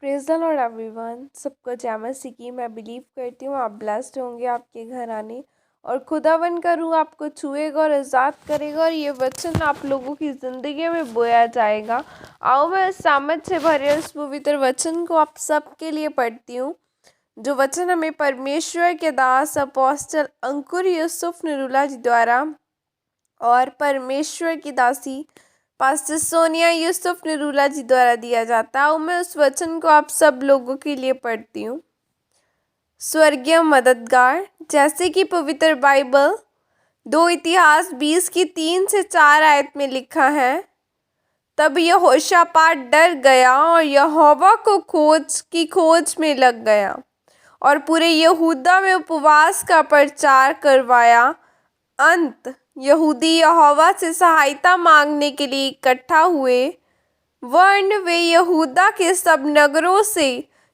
Praise the Lord everyone. सबको जय मसीह की। मैं बिलीव करती हूँ आप ब्लेस्ड होंगे आपके घर आने, और खुदावन का रूह आपको छुएगा और आज़ाद करेगा, और ये वचन आप लोगों की ज़िंदगी में बोया जाएगा। आओ मैं सामत से भरे उस पवित्र वचन को आप सबके लिए पढ़ती हूँ, जो वचन हमें परमेश्वर के दास अपोस्टल अंकुर यूसुफ निरूला जी द्वारा और परमेश्वर की दासी पास्टर सोनिया यूसुफ निरूला जी द्वारा दिया जाता है। मैं उस वचन को आप सब लोगों के लिए पढ़ती हूँ। स्वर्गीय मददगार, जैसे कि पवित्र बाइबल 2 इतिहास 20 की 3 से 4 आयत में लिखा है, तब यहोशापात डर गया और यहोवा को खोज में लग गया और पूरे यहूदा में उपवास का प्रचार करवाया। अंत यहूदी यहोवा से सहायता मांगने के लिए इकट्ठा हुए, वरन वे यहूदा के सब नगरों से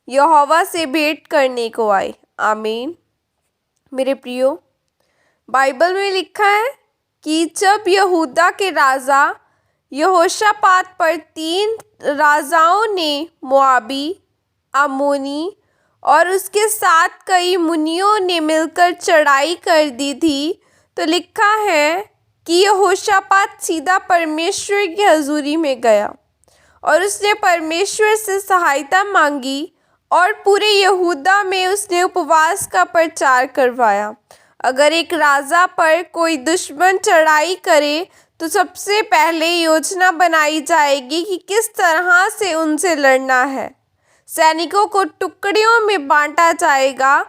यहोवा से भेंट करने को आए। आमीन। मेरे प्रियो, बाइबल में लिखा है कि जब यहूदा के राजा यहोशापात पर 3 राजाओं ने, मोआबी, अम्मोनी और उसके साथ कई मुनियों ने मिलकर चढ़ाई कर दी थी, तो लिखा है कि यहोशापात सीधा परमेश्वर की हजूरी में गया और उसने परमेश्वर से सहायता मांगी और पूरे यहूदा में उसने उपवास का प्रचार करवाया। अगर एक राजा पर कोई दुश्मन चढ़ाई करे तो सबसे पहले योजना बनाई जाएगी कि किस तरह से उनसे लड़ना है। सैनिकों को टुकड़ियों में बांटा जाएगा,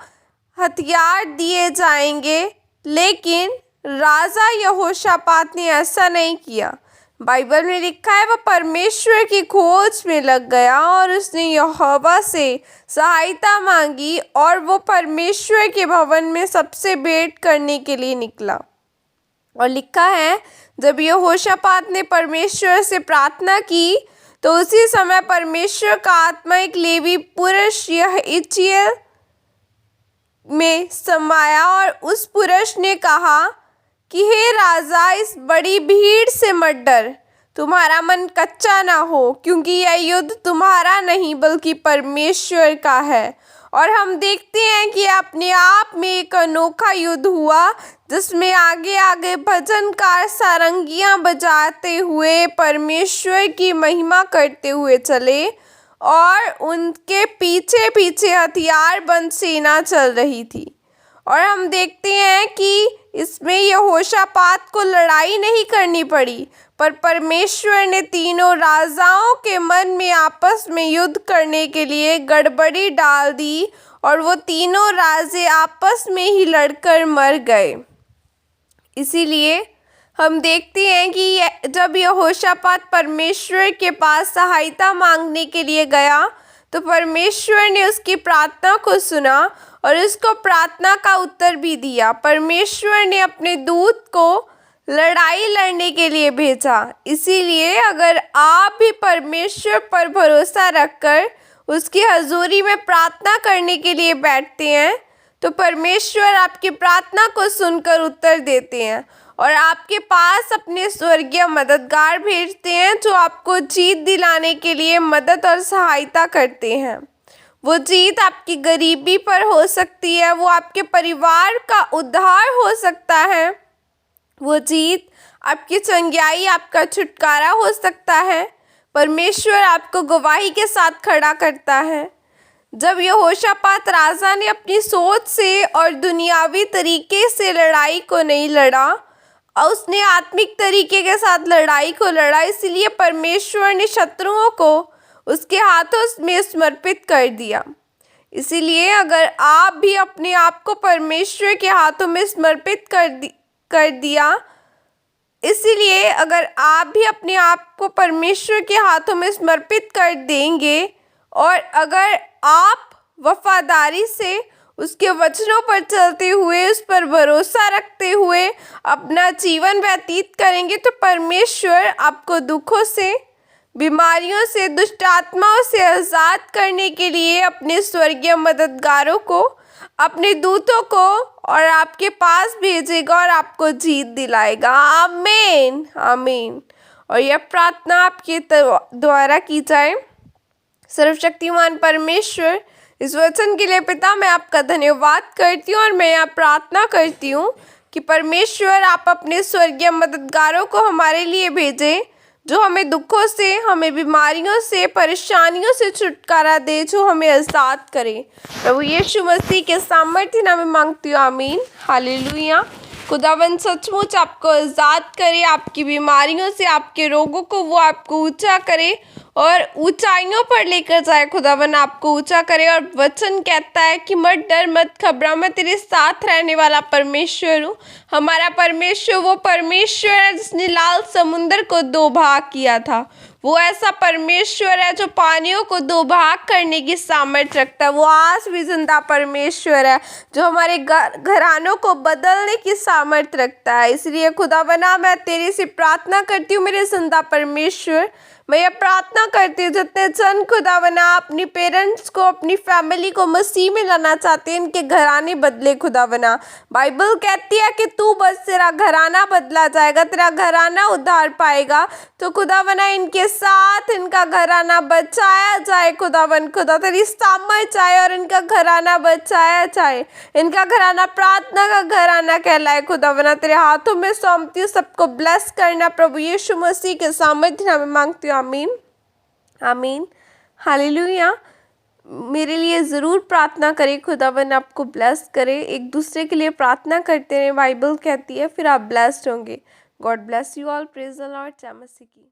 हथियार दिए जाएंगे, लेकिन राजा यहोशापात ने ऐसा नहीं किया। बाइबल में लिखा है, वह परमेश्वर की खोज में लग गया और उसने यहोवा से सहायता मांगी और वो परमेश्वर के भवन में सबसे भेंट करने के लिए निकला। और लिखा है, जब यहोशापात ने परमेश्वर से प्रार्थना की तो उसी समय परमेश्वर का आत्मा एक लेवी पुरुष यहीजेल में समाया और उस पुरुष ने कहा कि हे राजा, इस बड़ी भीड़ से मत डर, तुम्हारा मन कच्चा ना हो, क्योंकि यह युद्ध तुम्हारा नहीं बल्कि परमेश्वर का है। और हम देखते हैं कि अपने आप में एक अनोखा युद्ध हुआ, जिसमें आगे आगे भजनकार सारंगियां बजाते हुए परमेश्वर की महिमा करते हुए चले और उनके पीछे पीछे हथियारबंद सेना चल रही थी। और हम देखते हैं कि इसमें यहोशापात को लड़ाई नहीं करनी पड़ी, पर परमेश्वर ने तीनों राजाओं के मन में आपस में युद्ध करने के लिए गड़बड़ी डाल दी और वो तीनों राजे आपस में ही लड़कर मर गए। इसीलिए हम देखते हैं कि जब यहोशापात परमेश्वर के पास सहायता मांगने के लिए गया तो परमेश्वर ने उसकी प्रार्थना को सुना और उसको प्रार्थना का उत्तर भी दिया। परमेश्वर ने अपने दूत को लड़ाई लड़ने के लिए भेजा। इसीलिए अगर आप भी परमेश्वर पर भरोसा रखकर उसकी हजूरी में प्रार्थना करने के लिए बैठते हैं तो परमेश्वर आपकी प्रार्थना को सुनकर उत्तर देते हैं और आपके पास अपने स्वर्गीय मददगार भेजते हैं, जो आपको जीत दिलाने के लिए मदद और सहायता करते हैं। वो जीत आपकी गरीबी पर हो सकती है, वो आपके परिवार का उद्धार हो सकता है, वो जीत आपकी चंगाई, आपका छुटकारा हो सकता है। परमेश्वर आपको गवाही के साथ खड़ा करता है। जब यहोशापात राजा ने अपनी सोच से और दुनियावी तरीके से लड़ाई को नहीं लड़ा और उसने आत्मिक तरीके के साथ लड़ाई को लड़ा, इसलिए परमेश्वर ने शत्रुओं को उसके हाथों में समर्पित कर दिया। इसीलिए अगर आप भी अपने आप को परमेश्वर के हाथों में समर्पित कर दिया, इसीलिए अगर आप भी अपने आप को परमेश्वर के हाथों में समर्पित कर देंगे और अगर आप वफादारी से उसके वचनों पर चलते हुए, उस पर भरोसा रखते हुए अपना जीवन व्यतीत करेंगे, तो परमेश्वर आपको दुखों से, बीमारियों से, दुष्ट आत्माओं से आज़ाद करने के लिए अपने स्वर्गीय मददगारों को, अपने दूतों को और आपके पास भेजेगा और आपको जीत दिलाएगा। आमीन, आमीन। और यह प्रार्थना आपके द्वारा की जाए। सर्वशक्तिमान परमेश्वर, इस वचन के लिए पिता मैं आपका धन्यवाद करती हूँ और मैं यहाँ प्रार्थना करती हूँ कि परमेश्वर आप अपने स्वर्गीय मददगारों को हमारे लिए भेजें, जो हमें दुखों से, हमें बीमारियों से, परेशानियों से छुटकारा दे, जो हमें आज़ाद करे। प्रभु यीशु मसीह के सामर्थ्य नाम में मांगती हूँ, आमीन, हालेलुया। खुदावन सचमुच आपको आज़ाद करे, आपकी बीमारियों से, आपके रोगों को वो आपको ऊंचा करे और ऊंचाइयों पर लेकर जाए। खुदावन आपको ऊंचा करे और वचन कहता है कि मत डर, मत घबरा, मैं तेरे साथ रहने वाला परमेश्वर हूँ। हमारा परमेश्वर वो परमेश्वर है जिसने लाल समुंदर को दो भाग किया था। वो ऐसा परमेश्वर है जो पानियों को दो भाग करने की सामर्थ्य रखता है। वो आज भी जिंदा परमेश्वर है जो हमारे घरानों को बदलने की सामर्थ्य रखता है। इसलिए खुदावना मैं तेरे से प्रार्थना करती हूँ मेरे जिंदा परमेश्वर, मैं ये प्रार्थना करती हूँ जितने जन खुदावना अपनी पेरेंट्स को, अपनी फैमिली को मसीह में लाना चाहते हैं, इनके घराने बदले। खुदावना बाइबल कहती है कि तू बस तेरा घराना बदला जाएगा, तेरा घराना उद्धार पाएगा। तो खुदावना इनके साथ इनका घराना बचाया जाए। खुदावन खुदा तेरी सामर्थ जाए और इनका घराना बचाया जाए। इनका घराना प्रार्थना का घराना कहलाए। खुदावना तेरे हाथों में सौंपती हूँ, सबको ब्लेस करना प्रभु यीशु मसीह के सामर्थ्य नाम में मांगती हूँ, आमीन, आमीन, हालेलुया। मेरे लिए ज़रूर प्रार्थना करें, खुदावन आपको ब्लेस करे। एक दूसरे के लिए प्रार्थना करते रहें, बाइबल कहती है, फिर आप ब्लेस्ड होंगे। God bless you all, praise the Lord, जय मसीह की।